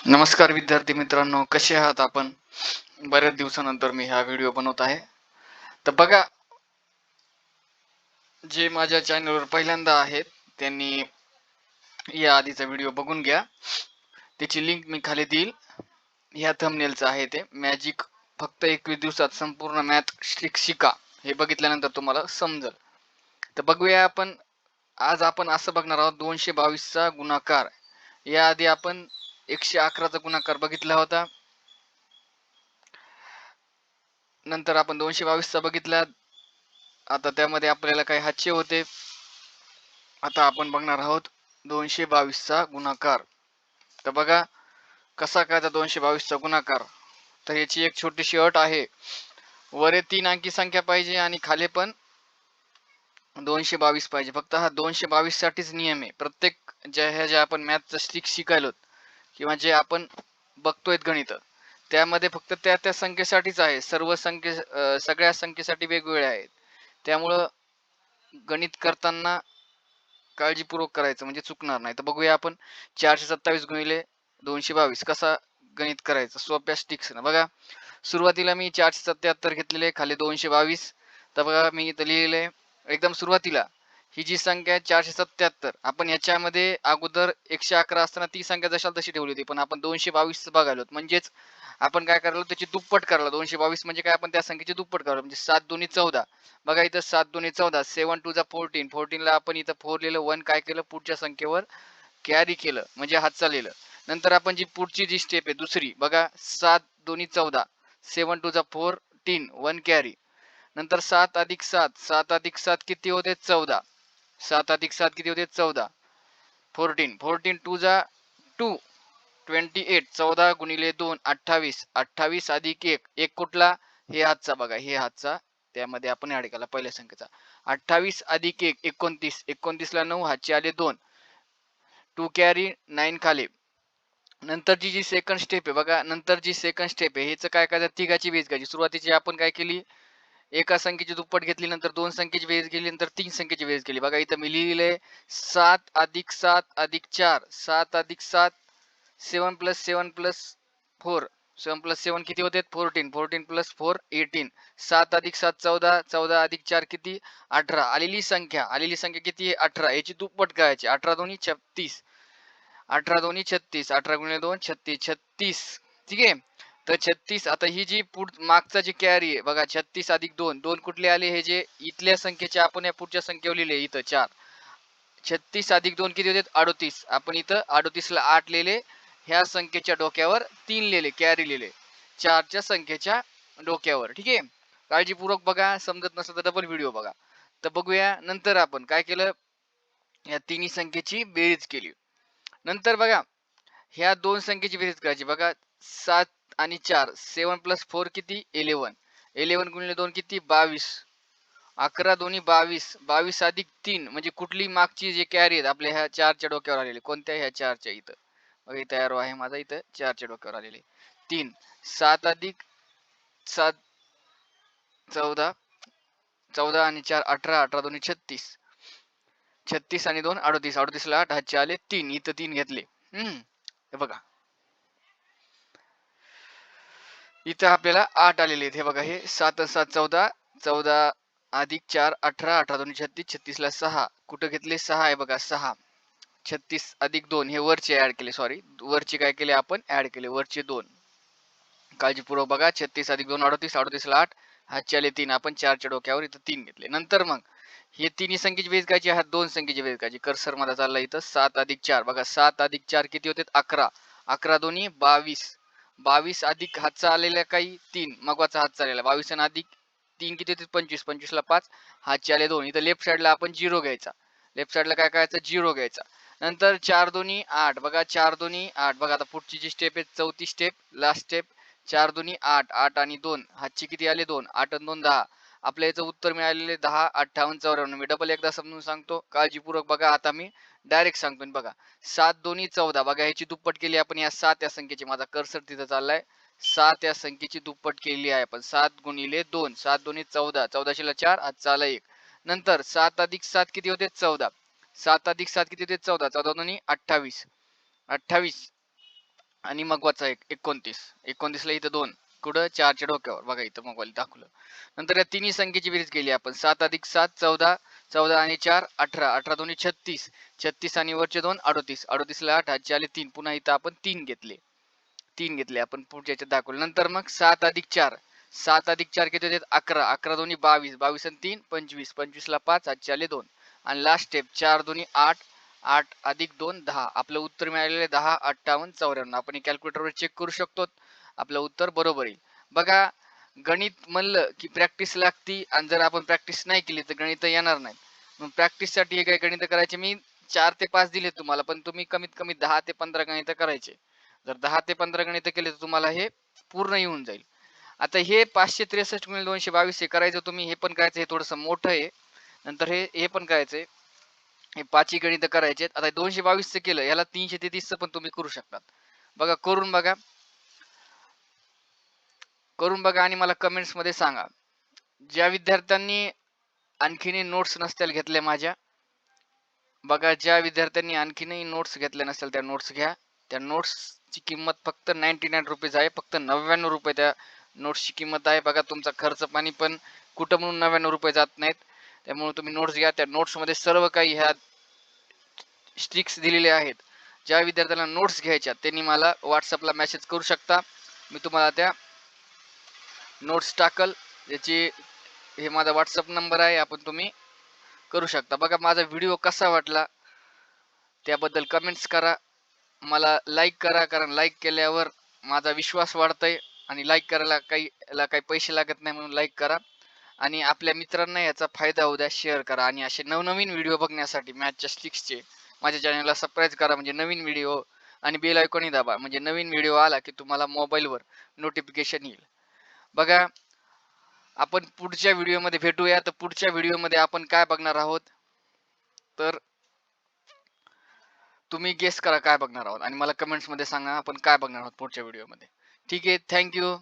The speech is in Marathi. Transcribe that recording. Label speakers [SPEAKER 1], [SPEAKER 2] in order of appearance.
[SPEAKER 1] नमस्कार विद्यार्थी मित्रांनो, कसे आहात आपण? बऱ्याच दिवसानंतर मी हा व्हिडिओ बनवत आहे. तर बघा, जे माझ्या चॅनलवर पहिल्यांदा आहेत, त्यांनी या आधीचा व्हिडिओ बघून घ्या. त्याची लिंक मी खाली देईल. ह्या थंबनेलचं आहे ते. मॅजिक फक्त 21 दिवसात संपूर्ण मॅथ शिका. हे बघितल्यानंतर तुम्हाला समजेल. तर बघूया आपण. आज आपण असं बघणार आहोत 222 चा गुणाकार. याआधी आपण 111 चा गुणाकार बघितला होता. नंतर आपण 222 चा बघितला. आता त्यामध्ये आपल्याला काही हातचे होते. आता आपण बघणार आहोत 222 चा गुणाकार. तर बघा कसा करायचा 222 चा गुणाकार. तर याची एक छोटीशी अट आहे. वरे 3 अंकी संख्या पाहिजे आणि खाली पण 222 पाहिजे. फक्त हा 222 साठीच नियम आहे. प्रत्येक ज्या आपण मॅथचं शिकायलो किंवा जे आपण बघतोय गणित, त्यामध्ये फक्त त्या संख्येसाठीच आहे. सर्व सगळ्या संख्येसाठी वेगवेगळे आहेत. त्यामुळं गणित करताना काळजीपूर्वक करायचं म्हणजे चुकणार नाही. तर बघूया आपण 427 गुणिले 222 कसा गणित करायचं सोप्या स्टिक्स. बघा, सुरुवातीला मी 477 घेतलेले, खाली 222. तर बघा मी इथं लिहिलेले एकदम सुरुवातीला ही जी संख्या आहे 477. आपण याच्यामध्ये अगोदर 111 असताना ती संख्या जशाल तशी ठेवली होती, पण आपण 222 बघायलो. म्हणजेच आपण काय करायला त्याची दुप्पट करायला. 222 म्हणजे काय, आपण त्या संख्येची दुप्पट करायला. म्हणजे 7 दोन्ही 14. बघा इथं 7 दोन्ही 14, 7 2 जा 14. 14 ला आपण इथं 4 लिहिलं, 1 काय केलं पुढच्या संख्येवर कॅरी केलं म्हणजे हातचा लिहिलं. नंतर आपण जी पुढची जी स्टेप आहे दुसरी, बघा 7 दोन्ही 14, 7 2 जा 14, 1 कॅरी. नंतर 7 अधिक 7, 7 अधिक 7 किती होते 14, 7 अधिक 7 किती होते 14, 14, 14 2 जा 2, 28, 14 गुणिले 2 28, 28 अधिक 1, 1 कुठला हे हातचा, बघा हे हातचा, त्यामध्ये आपण ऍड केला पहिल्या संख्येचा. 28 अधिक 1 29, 29 ला 9 हातचे आले 2, 2 कॅरी 9 खाली. नंतरची जी सेकंड स्टेप आहे बघा, नंतर जी सेकंड स्टेप आहे ह्याचं काय करायचं, तिघाची बेरीज करायची. सुरुवातीची आपण काय केली, एका संख्येची दुप्पट घेतली, नंतर दोन संख्येची बेरीज केली, नंतर तीन संख्येची बेरीज केली. बघा इथं मी लिहिलंय 7 अधिक 7 अधिक 4, 7 अधिक 7, 7 प्लस 7 प्लस 4, 7 प्लस 7 किती होते 14, 14 प्लस 4 18, 7 अधिक 7 14, 14 अधिक 4 किती 18. आलेली संख्या किती 18, याची दुप्पट करायची. 18 दोन्ही 36, 18 दोन्ही 36, 18 गुणिले 2 36, 36. ठीक आहे. तर 36. आता ही जी मागचा जी कॅरी आहे बघा, 36 अधिक 2, 2 कुठले आले, हे जे इथल्या संख्येचे आपण या पुढच्या संख्येवर लिहिले इथं 4. 36 अधिक 2 किती होते 38. आपण इथं 38 ला 8 लिहिले, ह्या संख्येच्या डोक्यावर 3 लिहिले, कॅरी लिहिले 4च्या संख्येच्या डोक्यावर. ठीक आहे. काळजीपूर्वक बघा, समजत नसलं तर डबल व्हिडिओ बघा. तर बघूया नंतर आपण काय केलं, या तिन्ही संख्येची बेरीज केली. नंतर बघा ह्या दोन संख्येची बेरीज करायची. बघा 7 आणि 4, 7 प्लस 4 किती 11, 11 गुणिले 2 किती 22, 11 दोन्ही 22, 22 अधिक 3 म्हणजे कुठली मागची जे कॅरी आहेत आपल्या ह्या 4च्या डोक्यावर आलेले, कोणत्या ह्या 4च्या इथं बघा, इथं एरो आहे माझा, इथं 4च्या डोक्यावर आलेले 3, 7 अधिक 7 14, 14 आणि 4 18, 18 दोन्ही 36, 36 आणि 2 38, 38 ला 8 हातचे आले 3, इथं 3 घेतले. हे बघा इथं आपल्याला 8 आलेले आहेत. हे बघा, हे 7 7 14, 14 अधिक 4 18, 18 दोन्ही 36, 36 ला 6 कुठं घेतले 6 आहे बघा 6, 36 अधिक 2 हे वरचे ऍड केले, सॉरी वरचे काय केले आपण ऍड केले, वरचे 2. काळजीपूर्वक बघा, 36 अधिक 2 38, 38 ला 8 हातचे आले 3, आपण 4च्या डोक्यावर इथं 3 घेतले. नंतर मग हे तिन्ही संख्येची बेरीज करायची, ह्या दोन संख्येची बेरीज करायची. कर्सर मध्ये चालला इथं 7 अधिक 4, बघा 7 अधिक 4 किती होते 11, 11 दोन्ही 22, 22 अधिक हातचा आलेला काही 3, मगवाचा हातचा आलेला 22 आणि अधिक 3 किती होते 25, 25 ला 5 हातचे आले 2. इथं लेफ्ट साइडला आपण 0 घ्यायचा, लेफ्ट साइडला काय करायचं 0 घ्यायचा. नंतर 4 दोन्ही 8, बघा 4 दोन्ही 8. बघा आता पुढची जी स्टेप आहे चौथी स्टेप, लास्ट स्टेप, 4 दोन्ही 8, 8 आणि 2 हातचे किती आले 2, 8 आणि 2 10. आपल्या याचं उत्तर मिळालेले 10 58 54. मी डबल एकदा समजून सांगतो, काळजीपूर्वक बघा. आता मी डायरेक्ट सांगतो बघा, 7 दोन्ही 14, बघा ह्याची दुप्पट केली आपण या 7 या संख्येची, माझा कर्सर तिथं चाललाय 7 या संख्येची दुप्पट केली आहे आपण. 7 गुणिले 2, 7 दोन्ही 14, 14 ला 4 हातचा आला 1. नंतर 7 अधिक 7 किती होते 14, 7 अधिक 7 किती होते 14, 14 दोन्ही 28, 28 आणि मगवाचा एक 29. 29 ला इथं 2. कुठं 4च्या डोक्यावर बघा इथं मगवाला दाखवलं. नंतर या तिन्ही संख्येची बेरीज केली आपण. 7 अधिक 7 14, 14 आणि 4 18, 18 दोन्ही 36, 36 आणि वरचे 2 38, 38 ला 8 हातचे आले 3. पुन्हा इथं आपण 3 घेतले. 3 घेतले आपण पुढच्या याच्यात दाखवलं. नंतर मग 7 अधिक 4, 7 अधिक 4 किती होते 11, 11 दोन्ही 22, 22 आणि 3 25, 25 ला 5 हातचे आले 2. आणि लास्ट स्टेप 4 दोन्ही 8, 8 अधिक 2 10. आपलं उत्तर मिळालेलं 10 58 54. आपण कॅल्क्युलेटरवर चेक करू शकतो. आपलं उत्तर बरोबर येईल. बघा गणित म्हणलं की प्रॅक्टिस लागती आणि जर आपण प्रॅक्टिस नाही केली तर गणित येणार नाही. मग प्रॅक्टिससाठी हे काय गणित करायचे मी 4 ते 5 दिले तुम्हाला, पण तुम्ही कमीत कमी 10 ते 15 गणित करायचे. जर 10 ते 15 गणित केले तर तुम्हाला हे पूर्ण येऊन जाईल. आता हे 563 गुणिले 222 हे करायचं तुम्ही, हे पण करायचं, हे थोडंसं मोठं आहे. नंतर हे पण करायचंय, हे पाचही गणित करायचे. आता 222 केलं, याला 333 पण तुम्ही करू शकतात. बघा करून बघा, आणि मला कमेंट्स मध्ये सांगा. ज्या विद्यार्थ्यांनी आणखीनही नोट्स नसतील घेतल्या माझ्या, बघा ज्या विद्यार्थ्यांनी आणखीनही नोट्स घेतल्या नसतील त्या नोट्स घ्या. त्या नोट्सची किंमत फक्त 99 रुपीज आहे. फक्त 99 रुपये त्या नोट्सची किंमत आहे. बघा तुमचा खर्च पाणी पण कुठं म्हणून 99 रुपये जात नाहीत. त्यामुळे तुम्ही नोट्स घ्या. त्या नोट्समध्ये सर्व काही ह्या स्ट्रिक्स दिलेले आहेत. ज्या विद्यार्थ्यांना नोट्स घ्यायच्या त्यांनी मला व्हॉट्सअपला मेसेज करू शकता. मी तुम्हाला त्या नोट्स टाकल. याची हे माझा व्हॉट्सअप नंबर आहे, आपण तुम्ही करू शकता. बघा माझा व्हिडिओ कसा वाटला त्याबद्दल कमेंट्स करा. मला लाईक करा, कारण लाईक केल्यावर माझा विश्वास वाढतंय. आणि लाईक करायला काही पैसे लागत नाही, म्हणून लाईक करा. आणि आपल्या मित्रांना याचा फायदा होऊ द्या, शेअर करा. आणि असे नवनवीन व्हिडिओ बघण्यासाठी मॅथच्या स्टिक्सचे माझ्या चॅनलला सबस्क्राईब करा, म्हणजे नवीन व्हिडिओ, आणि बेल आयकॉनही दाबा, म्हणजे नवीन व्हिडिओ आला की तुम्हाला मोबाईलवर नोटिफिकेशन येईल. बघा आपण पुढच्या व्हिडिओमध्ये भेटूया. तर पुढच्या व्हिडिओमध्ये आपण काय बघणार आहोत, तर तुम्ही गेस करा काय बघणार आहोत आणि मला कमेंट्स मध्ये सांगा आपण काय बघणार आहोत पुढच्या व्हिडिओमध्ये. ठीक आहे, थँक्यू.